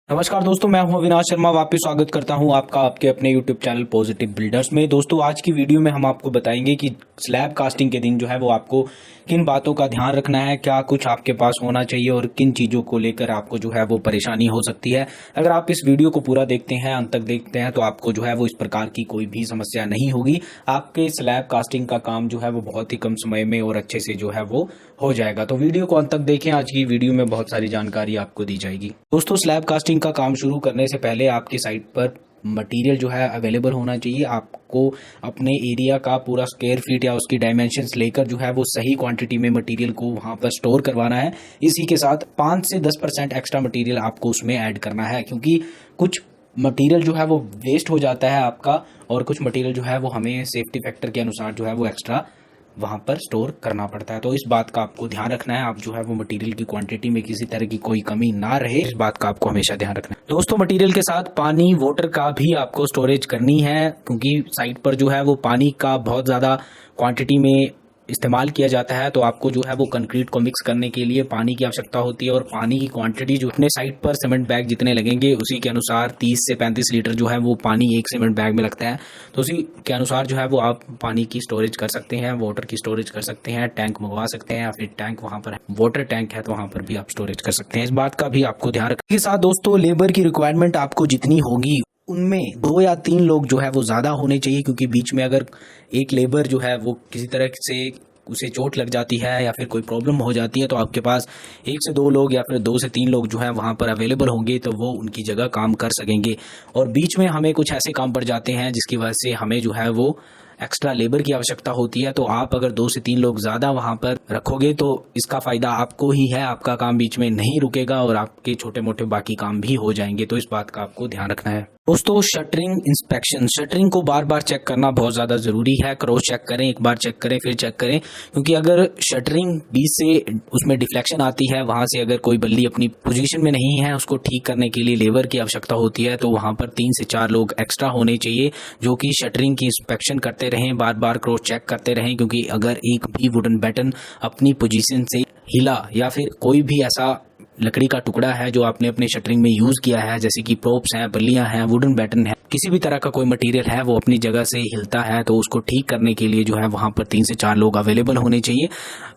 नमस्कार दोस्तों, मैं हूं अविनाश शर्मा। वापस स्वागत करता हूं आपका आपके अपने YouTube चैनल पॉजिटिव बिल्डर्स में। दोस्तों, आज की वीडियो में हम आपको बताएंगे कि स्लैब कास्टिंग के दिन जो है वो आपको किन बातों का ध्यान रखना है, क्या कुछ आपके पास होना चाहिए और किन चीज़ों को लेकर आपको जो है वो परेशानी हो सकती है। अगर आप इस वीडियो को पूरा देखते हैं, अंत तक देखते हैं, तो आपको जो है वो इस प्रकार की कोई भी समस्या नहीं होगी। आपके स्लैब कास्टिंग का काम जो है वो बहुत ही कम समय में और अच्छे से जो है वो हो जाएगा। तो वीडियो को अंत तक देखें, आज की वीडियो में बहुत सारी जानकारी आपको दी जाएगी। दोस्तों, स्लैब कास्टिंग का काम शुरू करने से पहले आपकी साइट पर मटेरियल जो है अवेलेबल होना चाहिए। आपको अपने एरिया का पूरा स्क्वायर फीट या उसकी डायमेंशंस लेकर जो है वो सही क्वांटिटी में मटेरियल को वहां पर स्टोर करवाना है। इसी के साथ 5 से 10% एक्स्ट्रा मटेरियल आपको उसमें ऐड करना है, क्योंकि कुछ मटेरियल जो है वो वेस्ट हो जाता है आपका और कुछ मटेरियल जो है वो हमें सेफ्टी फैक्टर के अनुसार जो है वो एक्स्ट्रा वहां पर स्टोर करना पड़ता है। तो इस बात का आपको ध्यान रखना है। आप जो है वो मटेरियल की क्वांटिटी में किसी तरह की कोई कमी ना रहे, इस बात का आपको हमेशा ध्यान रखना है। दोस्तों, मटेरियल के साथ पानी, वाटर का भी आपको स्टोरेज करनी है, क्योंकि साइट पर जो है वो पानी का बहुत ज़्यादा क्वांटिटी में इस्तेमाल किया जाता है। तो आपको जो है वो कंक्रीट को मिक्स करने के लिए पानी की आवश्यकता होती है और पानी की क्वांटिटी जो अपने साइट पर सीमेंट बैग जितने लगेंगे उसी के अनुसार 30 से 35 लीटर जो है वो पानी एक सीमेंट बैग में लगता है। तो उसी के अनुसार जो है वो आप पानी की स्टोरेज कर सकते हैं, वाटर की स्टोरेज कर सकते हैं, टैंक मंगवा सकते हैं, या फिर टैंक वहां पर वाटर टैंक है तो वहां पर भी आप स्टोरेज कर सकते हैं। इस बात का भी आपको ध्यान रखने के साथ दोस्तों, लेबर की रिक्वायरमेंट आपको जितनी होगी उनमें 2 या 3 लोग जो है वो ज़्यादा होने चाहिए, क्योंकि बीच में अगर एक लेबर जो है वो किसी तरह से उसे चोट लग जाती है या फिर कोई प्रॉब्लम हो जाती है तो आपके पास 1 से 2 लोग या फिर 2 से 3 लोग जो है वहाँ पर अवेलेबल होंगे, तो वो उनकी जगह काम कर सकेंगे। और बीच में हमें कुछ ऐसे काम पड़ जाते हैं जिसकी वजह से हमें जो है वो एक्स्ट्रा लेबर की आवश्यकता होती है। तो आप अगर 2 से 3 लोग ज़्यादा वहाँ पर रखोगे तो इसका फ़ायदा आपको ही है, आपका काम बीच में नहीं रुकेगा और आपके छोटे मोटे बाकी काम भी हो जाएंगे। तो इस बात का आपको ध्यान रखना है। दोस्तों, शटरिंग इंस्पेक्शन, शटरिंग को बार बार चेक करना बहुत ज़्यादा ज़रूरी है। क्रॉस चेक करें, एक बार चेक करें, फिर चेक करें, क्योंकि अगर शटरिंग बीच से उसमें डिफ्लेक्शन आती है, वहाँ से अगर कोई बल्ली अपनी पोजीशन में नहीं है, उसको ठीक करने के लिए लेबर की आवश्यकता होती है। तो वहाँ पर 3 से 4 लोग एक्स्ट्रा होने चाहिए जो कि शटरिंग की इंस्पेक्शन करते रहें, बार बार क्रॉस चेक करते रहें, क्योंकि अगर एक भी वुडन बैटन अपनी पोजीशन से हिला या फिर कोई भी ऐसा लकड़ी का टुकड़ा है जो आपने अपने शटरिंग में यूज किया है, जैसे कि प्रोप्स हैं, बल्लियां हैं, वुडन बैटन है, किसी भी तरह का कोई मटेरियल है वो अपनी जगह से हिलता है, तो उसको ठीक करने के लिए जो है वहां पर 3 से 4 लोग अवेलेबल होने चाहिए।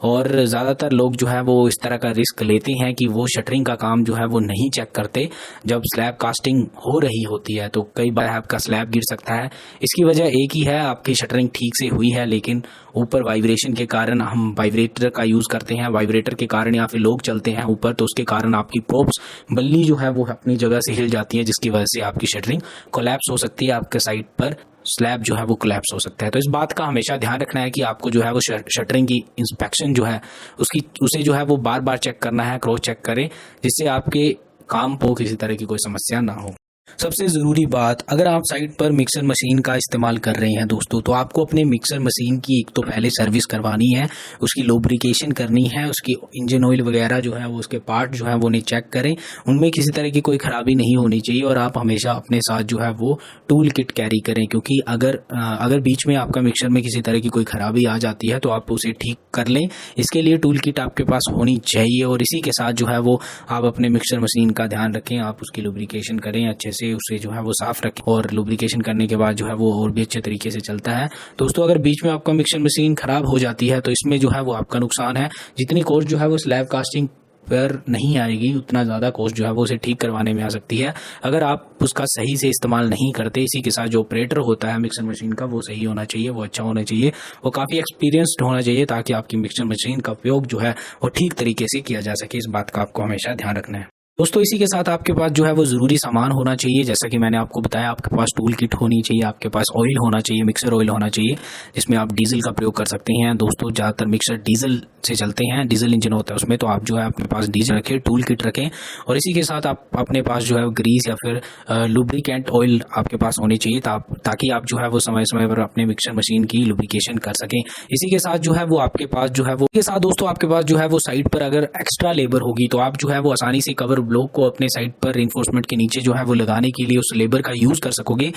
और ज़्यादातर लोग जो है वो इस तरह का रिस्क लेते हैं कि वो शटरिंग का काम जो है वो नहीं चेक करते जब स्लैब कास्टिंग हो रही होती है, तो कई बार आपका स्लैब गिर सकता है। इसकी वजह एक ही है, आपकी शटरिंग ठीक से हुई है लेकिन ऊपर वाइब्रेशन के कारण, हम वाइब्रेटर का यूज़ करते हैं, वाइब्रेटर के कारण या फिर लोग चलते हैं ऊपर, तो उसके कारण आपकी प्रोप्स बल्ली जो है वो अपनी जगह से हिल जाती है, जिसकी वजह से आपकी शटरिंग कोलैप्स हो सकती है, आपके साइट पर स्लैब जो है वो कोलैप्स हो सकता है। तो इस बात का हमेशा ध्यान रखना है कि आपको जो है वो शटरिंग की इंस्पेक्शन जो है उसे जो है वो बार बार चेक करना है, क्रॉस चेक करें, जिससे आपके काम को किसी तरह की कोई समस्या ना हो। सबसे ज़रूरी बात, अगर आप साइट पर मिक्सर मशीन का इस्तेमाल कर रहे हैं दोस्तों, तो आपको अपने मिक्सर मशीन की एक तो पहले सर्विस करवानी है, उसकी लुब्रिकेशन करनी है, उसकी इंजन ऑयल वगैरह जो है वो उसके पार्ट जो है वो उन्हें चेक करें, उनमें किसी तरह की कोई ख़राबी नहीं होनी चाहिए। और आप हमेशा अपने साथ जो है वो टूल किट कैरी करें, क्योंकि अगर बीच में आपका मिक्सर में किसी तरह की कोई ख़राबी आ जाती है तो आप उसे ठीक कर लें। इसके लिए टूल किट आपके पास होनी चाहिए। और इसी के साथ जो है वो आप अपने मिक्सर मशीन का ध्यान रखें, आप उसकी लुब्रिकेशन करें अच्छे से, उसे जो है वो साफ रखें, और लुब्रिकेशन करने के बाद जो है वो और भी अच्छे तरीके से चलता है। दोस्तों, अगर बीच में आपका मिक्सर मशीन खराब हो जाती है तो इसमें जो है वो आपका नुकसान है। जितनी कॉस्ट जो है वो स्लैब कास्टिंग पर नहीं आएगी, उतना ज़्यादा कॉस्ट जो है वो उसे ठीक करवाने में आ सकती है, अगर आप उसका सही से इस्तेमाल नहीं करते। इसी के साथ जो ऑपरेटर होता है मिक्सर मशीन का, वो सही होना चाहिए, वो अच्छा होना चाहिए, वो काफ़ी एक्सपीरियंस्ड होना चाहिए, ताकि आपकी मिक्सर मशीन का उपयोग जो है वो ठीक तरीके से किया जा सके। इस बात का आपको हमेशा ध्यान रखना है। दोस्तों, इसी के साथ आपके पास जो है वो ज़रूरी सामान होना चाहिए, जैसा कि मैंने आपको बताया, आपके पास टूल किट होनी चाहिए, आपके पास ऑयल होना चाहिए, मिक्सर ऑयल होना चाहिए, जिसमें आप डीजल का प्रयोग कर सकते हैं। दोस्तों, ज़्यादातर मिक्सर डीजल से चलते हैं, डीजल इंजन होता है उसमें, तो आप जो है अपने पास डीजल रखें, टूल किट रखें, और इसी के साथ आप अपने पास जो है ग्रीस या फिर लुब्रिकेंट ऑयल आपके पास होनी चाहिए, ताकि आप जो है वो समय समय पर अपने मिक्सर मशीन की लुब्रिकेशन कर सकें। इसी के साथ जो है वो आपके पास जो है वो के साथ दोस्तों आपके पास जो है वो साइट पर अगर एक्स्ट्रा लेबर होगी तो आप जो है वो आसानी से कवर ब्लॉक को अपने साइड पर रिइंफोर्समेंट के नीचे जो है वो लगाने के लिए उस लेबर का यूज़ कर सकोगे।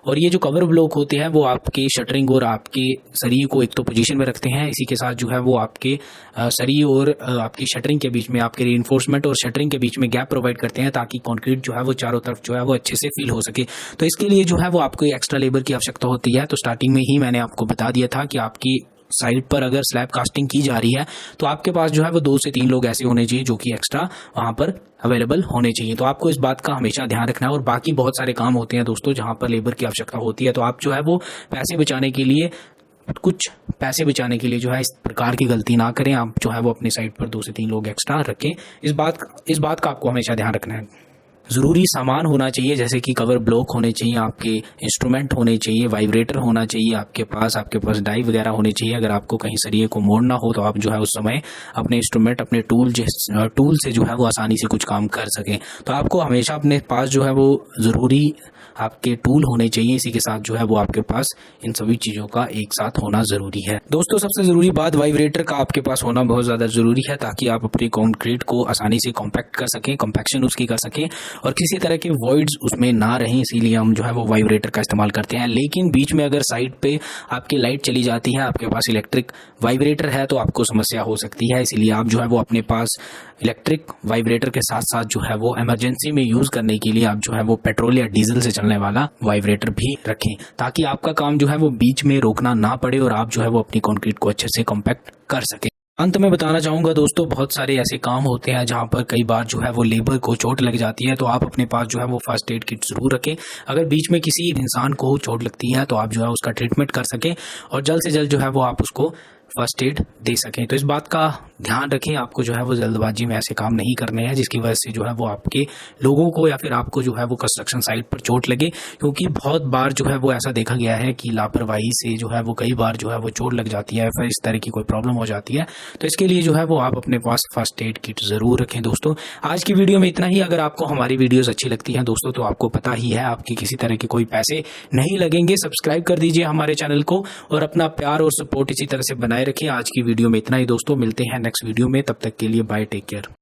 और ये जो कवर ब्लॉक होते हैं वो आपके शटरिंग और आपके सरिये को एक तो पोजीशन में रखते हैं, इसी के साथ जो है वो आपके सरिये और आपकी शटरिंग के बीच में, आपके रिइंफोर्समेंट और शटरिंग के बीच में गैप प्रोवाइड करते हैं ताकि कंक्रीट जो है वो चारों तरफ जो है वो अच्छे से फिल हो सके। तो इसके लिए जो है वो आपको एक्स्ट्रा लेबर की आवश्यकता होती है। तो स्टार्टिंग में ही मैंने आपको बता दिया था कि आपकी साइड पर अगर स्लैब कास्टिंग की जा रही है तो आपके पास जो है वो 2 से 3 लोग ऐसे होने चाहिए जो कि एक्स्ट्रा वहां पर अवेलेबल होने चाहिए। तो आपको इस बात का हमेशा ध्यान रखना है। और बाकी बहुत सारे काम होते हैं दोस्तों जहां पर लेबर की आवश्यकता होती है, तो आप जो है वो पैसे बचाने के लिए जो है इस प्रकार की गलती ना करें। आप जो है वो अपनी साइड पर 2 से 3 लोग एक्स्ट्रा रखें। इस बात का आपको हमेशा ध्यान रखना है। ज़रूरी सामान होना चाहिए, जैसे कि कवर ब्लॉक होने चाहिए, आपके इंस्ट्रूमेंट होने चाहिए, वाइब्रेटर होना चाहिए आपके पास डाई वगैरह होने चाहिए। अगर आपको कहीं सरिये को मोड़ना हो तो आप जो है उस समय अपने इंस्ट्रूमेंट, अपने टूल से जो है वो आसानी से कुछ काम कर सकें। तो आपको हमेशा अपने पास जो है वो ज़रूरी आपके टूल होने चाहिए। इसी के साथ जो है वो आपके पास इन सभी चीज़ों का एक साथ होना ज़रूरी है। दोस्तों सबसे ज़रूरी बात, वाइब्रेटर का आपके पास होना बहुत ज़्यादा ज़रूरी है ताकि आप अपनी कंक्रीट को आसानी से कॉम्पैक्ट कर सकें, कॉम्पैक्शन उसकी कर सकें और किसी तरह के वॉइड्स उसमें ना रहें। इसीलिए हम जो है वो वाइब्रेटर का इस्तेमाल करते हैं। लेकिन बीच में अगर साइड पे आपकी लाइट चली जाती है, आपके पास इलेक्ट्रिक वाइब्रेटर है, तो आपको समस्या हो सकती है। इसीलिए आप जो है वो अपने पास इलेक्ट्रिक वाइब्रेटर के साथ साथ जो है वो इमरजेंसी में यूज़ करने के लिए आप जो है वो पेट्रोल या डीजल से चलने वाला वाइब्रेटर भी रखें, ताकि आपका काम जो है वो बीच में रोकना ना पड़े और आप जो है वो अपनी कंक्रीट को अच्छे से कॉम्पैक्ट कर सकें। अंत में बताना चाहूँगा दोस्तों, बहुत सारे ऐसे काम होते हैं जहाँ पर कई बार जो है वो लेबर को चोट लग जाती है, तो आप अपने पास जो है वो फर्स्ट एड किट ज़रूर रखें। अगर बीच में किसी इंसान को चोट लगती है तो आप जो है उसका ट्रीटमेंट कर सकें और जल्द से जल्द जो है वो आप उसको फर्स्ट एड दे सकें। तो इस बात का ध्यान रखें, आपको जो है वो जल्दबाजी में ऐसे काम नहीं करने हैं जिसकी वजह से जो है वो आपके लोगों को या फिर आपको जो है वो कंस्ट्रक्शन साइट पर चोट लगे। क्योंकि बहुत बार जो है वो ऐसा देखा गया है कि लापरवाही से जो है वो कई बार जो है वो चोट लग जाती है, फिर इस तरह की कोई प्रॉब्लम हो जाती है। तो इसके लिए जो है वो आप अपने पास फर्स्ट एड किट ज़रूर रखें। दोस्तों आज की वीडियो में इतना ही। अगर आपको हमारी वीडियोज़ अच्छी लगती हैं दोस्तों, तो आपको पता ही है आपकी किसी तरह के कोई पैसे नहीं लगेंगे। सब्सक्राइब कर दीजिए हमारे चैनल को और अपना प्यार और सपोर्ट इसी तरह से बनाए रखें। आज की वीडियो में इतना ही दोस्तों, मिलते हैं नेक्स्ट वीडियो में। तब तक के लिए बाय, टेक केयर।